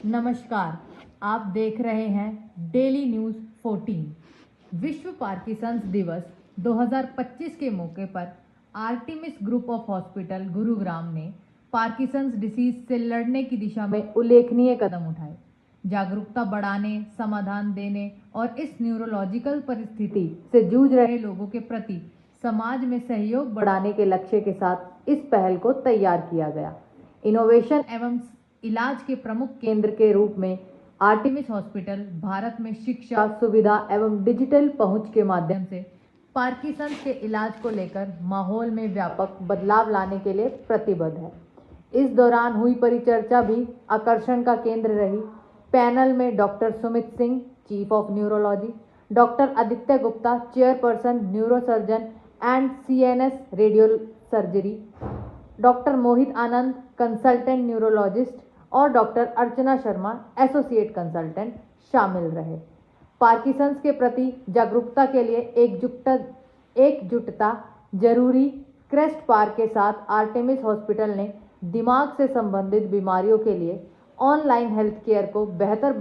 नमस्कार, आप देख रहे हैं डेली न्यूज़ 14। विश्व पार्किंसंस दिवस 2025 के मौके पर Artemis group of hospital Gurugram ने पार्किंसंस डिसीज से लड़ने की दिशा में उल्लेखनीय कदम उठाए। जागरूकता बढ़ाने, समाधान देने और इस न्यूरोलॉजिकल परिस्थिति से जूझ रहे लोगों के प्रति समाज में सहयोग बढ़ाने के लक्ष्य के साथ इस पहल को तैयार किया गया। इनोवेशन एवं इलाज के प्रमुख केंद्र के रूप में आर्टेमिस हॉस्पिटल भारत में शिक्षा, सुविधा एवं डिजिटल पहुंच के माध्यम से पार्किंसंस के इलाज को लेकर माहौल में व्यापक बदलाव लाने के लिए प्रतिबद्ध है। इस दौरान हुई परिचर्चा भी आकर्षण का केंद्र रही। पैनल में doctor Sumit Singh, chief of neurology, doctor Aditya Gupta, chairperson neurosurgeon and CNS radio surgery, doctor Mohit Anand, consultant neurologist और doctor Archana Sharma, associate consultant शामिल रहे। पार्किंसंस के प्रति जागरूकता के लिए एकजुटता जरूरी क्रेस्ट पार्क के साथ आर्टेमिस हॉस्पिटल ने दिमाग से संबंधित बीमारियों के लिए ऑनलाइन हेल्थ केयर को बेहतर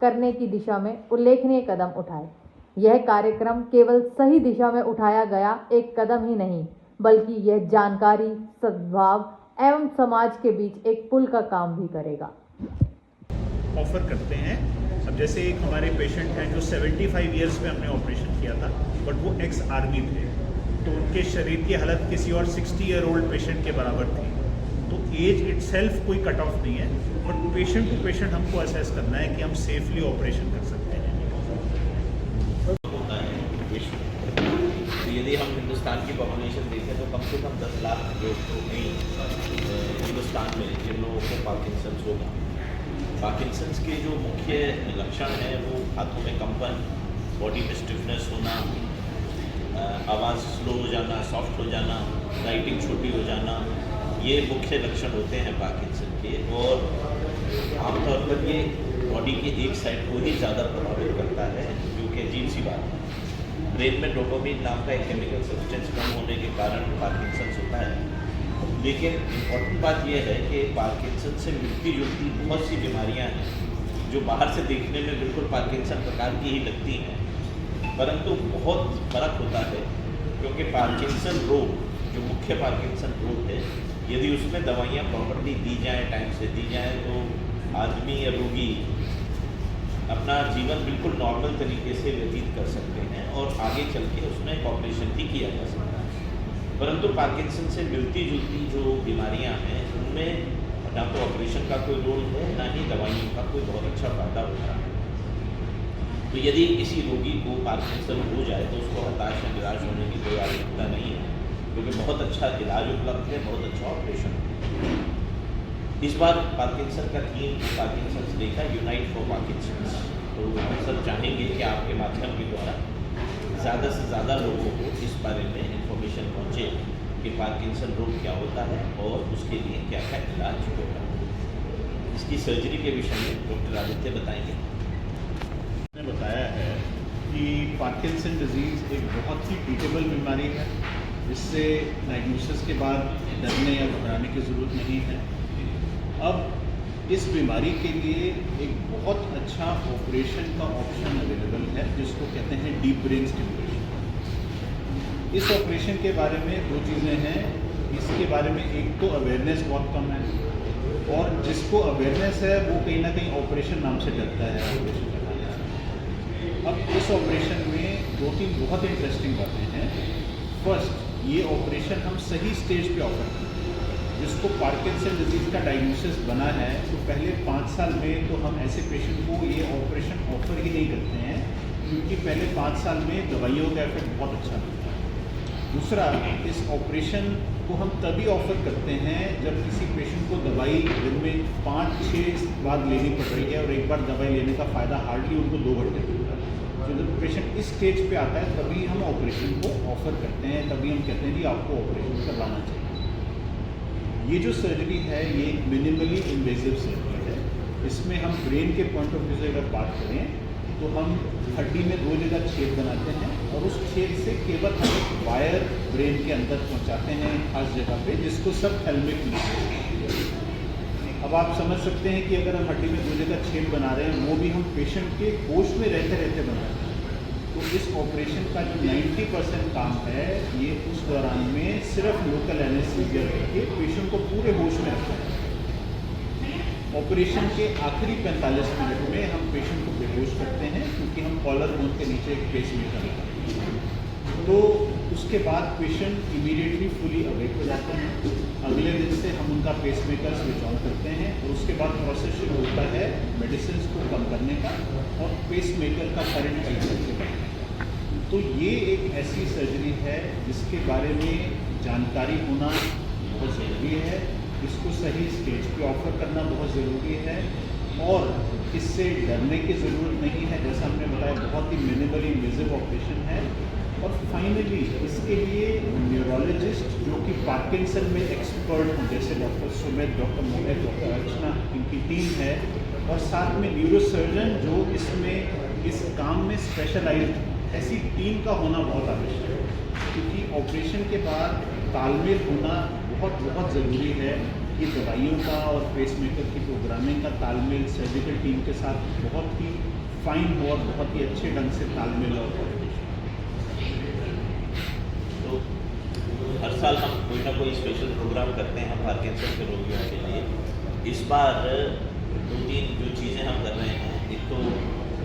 करने की दिशा में उल्लेखनीय कदम उठाए। यह कार्यक्रम केवल सही दिशा में उठाया गया एक कदम ही नहीं, बल्कि यह जानकारी, सद्भाव एवं समाज के बीच एक पुल का काम भी करेगा। ऑफर करते हैं। अब जैसे एक हमारे पेशेंट हैं जो 75 इयर्स में हमने ऑपरेशन किया था, बट वो एक्स आर्मी थे, तो उनके शरीर की हालत किसी और 60 ईयर ओल्ड पेशेंट के बराबर थी। तो एज इटसेल्फ कोई कट ऑफ नहीं है, बट पेशेंट टू पेशेंट हमको असेस करना है कि हम सेफली ऑपरेशन कर सकते हैं। होता है विश्व, तो यदि हम हिंदुस्तान की पॉपुलेशन देखें तो कम से कम 10 लाख लोग तो हिंदुस्तान में जिन लोगों को पार्किंसंस होगा। पार्किंसंस के जो मुख्य लक्षण हैं वो हाथों में कंपन, बॉडी में स्टिफनेस होना, आवाज़ स्लो हो जाना, सॉफ्ट हो जाना, राइटिंग छोटी हो जाना, ये मुख्य लक्षण होते हैं पार्किंसन के। और आमतौर पर ये बॉडी के एक साइड को ही ज़्यादा प्रभावित करता है, जो कि अजीब सी बात है। ब्रेन में डोपामिन नाम का एक केमिकल सब्सटेंस कम होने के कारण पार्किंसंस होता है। लेकिन इम्पॉर्टेंट बात यह है कि पार्किंसन से मिलती जुलती बहुत सी बीमारियां हैं जो बाहर से देखने में बिल्कुल पार्किंसन प्रकार की ही लगती हैं, परंतु बहुत फर्क होता है। क्योंकि पार्किंसन रोग जो मुख्य पार्किंसन रोग है, यदि उसमें दवाइयाँ प्रॉपर्ली दी जाएँ, टाइम से दी जाएँ, तो आदमी या रोगी अपना जीवन बिल्कुल नॉर्मल तरीके से व्यतीत कर सकते हैं और आगे चल के उसमें एक ऑपरेशन भी किया जा सकता है। परंतु पार्किंसन से मिलती जुलती जो बीमारियां हैं उनमें ना तो ऑपरेशन का कोई रोल है, ना ही दवाइयों का कोई बहुत अच्छा फायदा होता है। तो यदि किसी रोगी को पार्किंसन हो जाए तो उसको हताश या निराश होने की कोई आवश्यकता नहीं है, क्योंकि बहुत अच्छा इलाज उपलब्ध है, बहुत अच्छा ऑपरेशन है। इस बार पार्किंसन का थीम पार्किंसन देखा यूनाइट फॉर पार्किंसंस। तो हम सब चाहेंगे कि आपके माध्यम के द्वारा ज़्यादा से ज़्यादा लोगों को इस बारे में इन्फॉर्मेशन पहुँचे कि पार्किंसन रोग क्या होता है और उसके लिए क्या क्या इलाज होगा। इसकी सर्जरी के विषय में डॉक्टर आदित्य बताएंगे। मैंने बताया है कि पार्किंसन डिजीज़ एक बहुत ही ट्रीटेबल बीमारी है, जिससे डायग्नोसिस के बाद डरने या घबराने की ज़रूरत नहीं है। अब इस बीमारी के लिए एक बहुत अच्छा ऑपरेशन का ऑप्शन अवेलेबल है, जिसको कहते हैं डीप ब्रेन स्टिमुलेशन। इस ऑपरेशन के बारे में दो चीज़ें हैं। इसके बारे में एक तो अवेयरनेस बहुत कम है, और जिसको अवेयरनेस है वो कहीं ना कहीं ऑपरेशन नाम से डरता है ऑपरेशन कराने से। अब इस ऑपरेशन में दो तीन बहुत इंटरेस्टिंग बातें हैं। फर्स्ट, ये ऑपरेशन हम सही स्टेज पे ऑफर करते हैं। जिसको पार्किंसन डिजीज़ का डायग्नोसिस बना है, तो पहले 5 साल में तो हम ऐसे पेशेंट को ये ऑपरेशन ऑफर ही नहीं करते हैं, क्योंकि पहले 5 साल में दवाइयों का इफेक्ट बहुत अच्छा होता है। दूसरा, इस ऑपरेशन को हम तभी ऑफर करते हैं जब किसी पेशेंट को दवाई दिन में 5-6 बार लेनी पड़ रही है, और एक बार दवाई लेने का फ़ायदा हार्डली उनको 2 घंटे मिलता है। तो जब पेशेंट इस स्टेज पे आता है तभी हम ऑपरेशन को ऑफर करते हैं, तभी हम कहते हैं कि आपको ऑपरेशन करवाना चाहिए। ये जो सर्जरी है ये एक मिनिमली इन्वेसिव सर्जरी है। इसमें हम ब्रेन के पॉइंट ऑफ व्यू से अगर बात करें तो हम हड्डी में 2 जगह छेद बनाते हैं, और उस छेद से केवल हम एक वायर ब्रेन के अंदर पहुंचाते हैं खास जगह पे, जिसको सब हेलमेट कहते हैं। अब आप समझ सकते हैं कि अगर हम हड्डी में 2 जगह छेद बना रहे हैं वो भी हम पेशेंट के होश में रहते रहते बना रहे हैं। तो इस ऑपरेशन का जो 90% काम है ये उस दौरान में सिर्फ लोकल एनेस्थीसिया करके पेशेंट को पूरे होश में रखना है। ऑपरेशन के आखिरी 45 मिनट में हम पेशेंट को बेहोश करते हैं क्योंकि हम कॉलर बोन के नीचे एक पेसमेकर लगाते हैं। तो उसके बाद पेशेंट इमीडिएटली फुली अवेक हो जाते हैं। अगले दिन से हम उनका पेसमेकर स्विच ऑन करते हैं और उसके बाद प्रोसेस शुरू होता है मेडिसिन को कम करने का और पेसमेकर का करंट कम करके बढ़ाने का। तो ये एक ऐसी सर्जरी है जिसके बारे में जानकारी होना बहुत ज़रूरी है, इसको सही स्टेज पे ऑफर करना बहुत ज़रूरी है और इससे डरने की ज़रूरत नहीं है। जैसा हमने बताया बहुत ही मिनिमली इन्वेसिव ऑपरेशन है। और फाइनली इसके लिए न्यूरोलॉजिस्ट जो कि पार्किंसन में एक्सपर्ट हों, जैसे डॉक्टर सुमित, डॉक्टर मोहित, डॉक्टर अर्चना, इनकी टीम है और साथ में न्यूरोसर्जन जो इसमें इस काम में स्पेशलाइज्ड, ऐसी टीम का होना बहुत आवश्यक है क्योंकि ऑपरेशन के बाद तालमेल होना बहुत बहुत ज़रूरी है। ये दवाइयों का और पेसमेकर की प्रोग्रामिंग का तालमेल सर्जिकल टीम के साथ बहुत ही फाइन हो और बहुत ही अच्छे ढंग से तालमेल और कोऑर्डिनेशन। तो हर साल हम कोई ना कोई स्पेशल प्रोग्राम करते हैं हम पार्किंसन के रोगियों के लिए। इस बार 2-3 जो चीज़ें हम कर रहे हैं, एक तो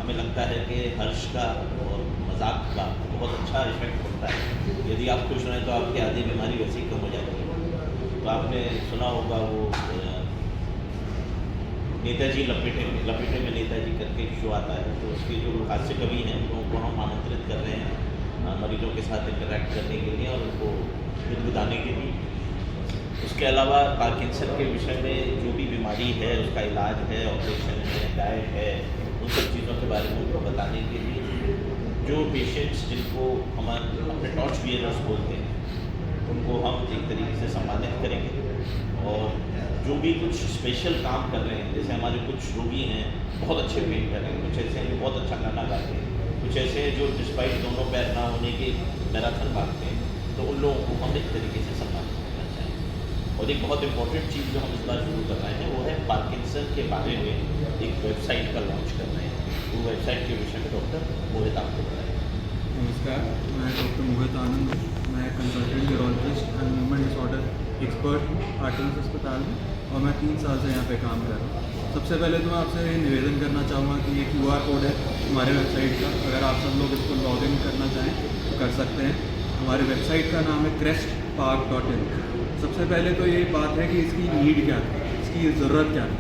हमें लगता है कि हर्ष का और मजाक का बहुत अच्छा इफेक्ट पड़ता है। यदि आप खुश रहें तो आपकी आधी बीमारी वैसे ही कम हो जाती है। तो आपने सुना होगा वो नेताजी लपेटे में नेताजी करके शो आता है, तो उसके जो हास्य कवि हैं उनको हम आमंत्रित कर रहे हैं मरीजों के साथ इंटरेक्ट करने के लिए और उनको गुदगुदाने के लिए। उसके अलावा पार्किंसन के विषय में जो भी बीमारी है उसका इलाज है, ऑपरेशन है, डाइट है, उन सब चीज़ों के बारे में उनको बताने के लिए जो पेशेंट्स जिनको हम अपने टॉर्च बियरर्स बोलते हैं उनको हम एक तरीके से सम्मानित करेंगे। और जो भी कुछ स्पेशल काम कर रहे हैं, जैसे हमारे कुछ रोगी हैं बहुत अच्छे पेंटर हैं, कुछ ऐसे हैं जो बहुत अच्छा गाना गाते हैं, कुछ ऐसे हैं जो डिस्पाइट दोनों पैर ना होने के मैराथन भागते हैं, तो उन लोगों को हम एक तरीके से सम्मानित करना चाहेंगे। और एक बहुत इंपॉर्टेंट चीज़ जो हम इस बार शुरू कर रहे हैं वो है पार्किंसन के बारे में एक वेबसाइट का लॉन्च कर रहे हैं। वो वेबसाइट के विषय में डॉक्टर मोहित आपको बताएं। नमस्कार, मैं डॉक्टर मोहित आनंद हूँ। मैं consultant neurologist and movement disorder expert Artemis अस्पताल में और मैं 3 साल से यहाँ पे काम कर रहा हूँ। सबसे पहले तो मैं आपसे ये निवेदन करना चाहूँगा कि ये QR कोड है हमारे वेबसाइट का, अगर आप सब लोग इसको लॉगिन करना चाहें तो कर सकते हैं। हमारे वेबसाइट का नाम है crestpark.in। सबसे पहले तो ये बात है कि इसकी नीड क्या है, इसकी ज़रूरत क्या है।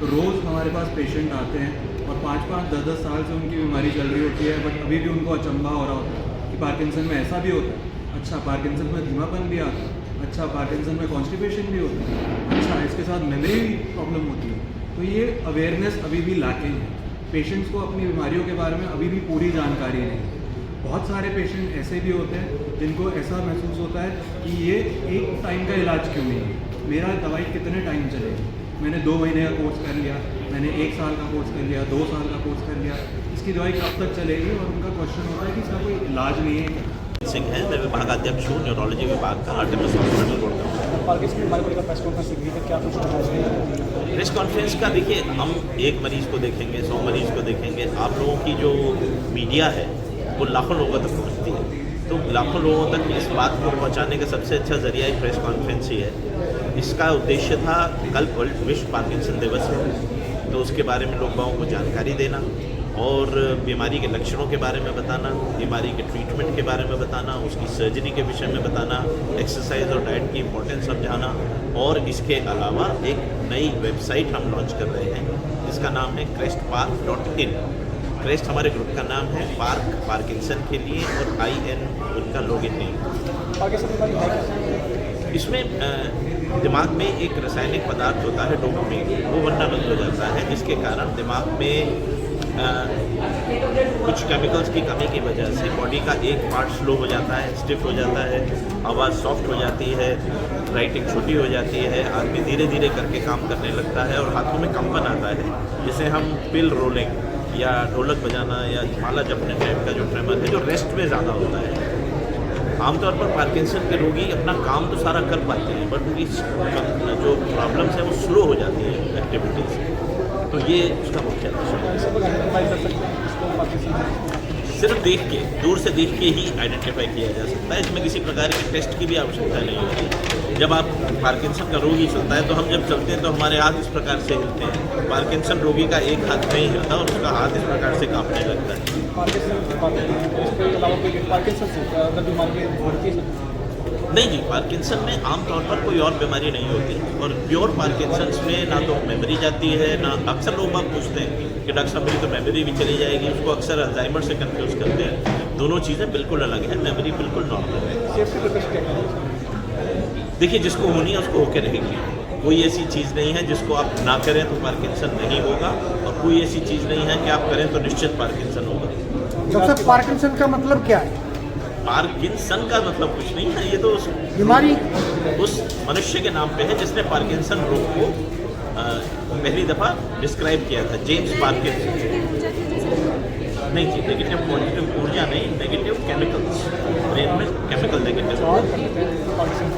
तो रोज़ हमारे पास पेशेंट आते हैं और 5-5, 10-10 साल से उनकी बीमारी चल रही होती है, बट अभी भी उनको अचंभा हो रहा होता है कि पार्किंसन में ऐसा भी होता है, अच्छा पार्किंसन में धीमापन भी आता है, अच्छा पार्किंसन में कॉन्स्टिपेशन भी होता है, अच्छा इसके साथ मेमोरी भी प्रॉब्लम होती है। तो ये अवेयरनेस अभी भी लैकिंग है। पेशेंट्स को अपनी बीमारियों के बारे में अभी भी पूरी जानकारी नहीं है। बहुत सारे पेशेंट ऐसे भी होते हैं जिनको ऐसा महसूस होता है कि ये एक टाइम का इलाज क्यों नहीं है, मेरा दवाई कितने टाइम चलेगी। मैंने 2 महीने का कोर्स कर लिया, मैंने 1 साल का कोर्स कर लिया, 2 साल का कोर्स कर लिया, इसकी दवाई कब तक चलेगी। और उनका क्वेश्चन होता है कि इसका कोई इलाज नहीं है। सिंह है, मैं विभागाध्यक्ष हूँ न्यूरोलॉजी विभाग का, आर्टिमिस हॉस्पिटल रोड का। पार्किंसन की बीमारी को लेकर प्रेस कॉन्फ्रेंस हुई है, क्या कुछ होना चाहिए? प्रेस कॉन्फ्रेंस का देखिए, हम एक मरीज़ को देखेंगे, 100 मरीज़ को देखेंगे। आप लोगों की जो मीडिया है वो लाखों लोगों तक पहुँचती है, तो लाखों लोगों तक इस बात को पहुँचाने का सबसे अच्छा ज़रिया एक प्रेस कॉन्फ्रेंस ही है। इसका उद्देश्य था, कल विश्व पार्किंसन दिवस है, तो उसके बारे में लोगों को जानकारी देना और बीमारी के लक्षणों के बारे में बताना, बीमारी के ट्रीटमेंट के बारे में बताना, उसकी सर्जरी के विषय में बताना, एक्सरसाइज और डाइट की इम्पोर्टेंस समझाना। और इसके अलावा एक नई वेबसाइट हम लॉन्च कर रहे हैं जिसका नाम है crestpark.in। क्रेस्ट हमारे ग्रुप का नाम है, पार्क पार्किंसन के लिए और IN उनका लॉगिन नेम। पार्किंसन बीमारी है क्या? इसमें दिमाग में एक रासायनिक पदार्थ होता है डोपामिन, वो बनना बंद हो जाता है, जिसके कारण दिमाग में कुछ केमिकल्स की कमी की वजह से बॉडी का एक पार्ट स्लो हो जाता है, स्टिफ हो जाता है, आवाज़ सॉफ्ट हो जाती है, राइटिंग छोटी हो जाती है, आदमी धीरे धीरे करके काम करने लगता है और हाथों में कंपन आता है, जिसे हम पिल रोलिंग या ढोलक बजाना या माला जपने टाइप का जो ट्रेमर है, जो रेस्ट में ज़्यादा होता है। आमतौर पर पार्किंसन के रोगी अपना काम तो सारा कर पाते हैं, बट उनकी जो प्रॉब्लम्स है वो स्लो हो जाती है एक्टिविटीज़। तो ये उसका मुख्य लक्ष्य है। ऐसा लोग आइडेंटिफाई कर सकते हैं इसको पाकिस्तान सिर्फ देख के, दूर से देख के ही आइडेंटिफाई किया जा सकता है। इसमें किसी प्रकार के टेस्ट की भी आवश्यकता नहीं होती। जब आप पार्किंसन का रोगी चलता है तो हम जब चलते हैं तो हमारे हाथ इस प्रकार से हिलते हैं। पार्किंसन रोगी का एक हाथ नहीं हिलता और उसका हाथ इस प्रकार से कांपने लगता है। पाकिस्तान की बात करें तो इसके अलावा कोई पार्किंसन से अगर बीमारी बढ़ती है नहीं जी, पार्किंसन में आमतौर पर कोई और बीमारी नहीं होती और प्योर पार्किंसन में ना तो मेमोरी जाती है, ना अक्सर लोग आप पूछते हैं कि डॉक्टर साहब मेरी तो मेमोरी भी चली जाएगी, उसको अक्सर अल्जाइमर से कंफ्यूज करते हैं। दोनों चीज़ें बिल्कुल अलग हैं, मेमोरी बिल्कुल नॉर्मल है। सेफ्टी प्रिकॉशन क्या है? देखिए, जिसको होनी है उसको होके रहेगी। कोई ऐसी चीज़ नहीं है जिसको आप ना करें तो पार्किंसन नहीं होगा और कोई ऐसी चीज़ नहीं है कि आप करें तो निश्चित पार्किंसन होगा। डॉक्टर साहब, पार्किंसन का मतलब क्या है? पार्किंसन का मतलब कुछ नहीं है, ये तो बीमारी उस मनुष्य के नाम पे है जिसने पार्किंसन रोग को पहली दफ़ा डिस्क्राइब किया था, जेम्स पार्किंसन। नहीं जी, नेगेटिव पॉजिटिव ऊर्जा नहीं, नेगेटिव केमिकल्स, ब्रेन में केमिकल नेगेटिव। और पाकिस्तान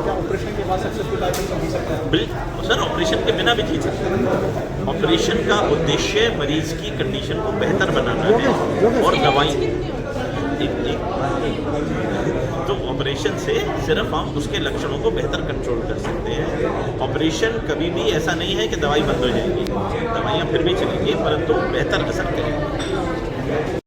क्या ऑपरेशन के बाद सक्सेसफुल पार्किंसन हो सकता है? बिल्कुल सर, ऑपरेशन के बिना भी जी सकते हैं। ऑपरेशन का उद्देश्य मरीज की कंडीशन को बेहतर बनाना है और दवाई तो ऑपरेशन से सिर्फ हम उसके लक्षणों को बेहतर कंट्रोल कर सकते हैं। ऑपरेशन कभी भी ऐसा नहीं है कि दवाई बंद हो जाएगी, दवाइयाँ फिर भी चलेंगी परंतु बेहतर असर करेंगी।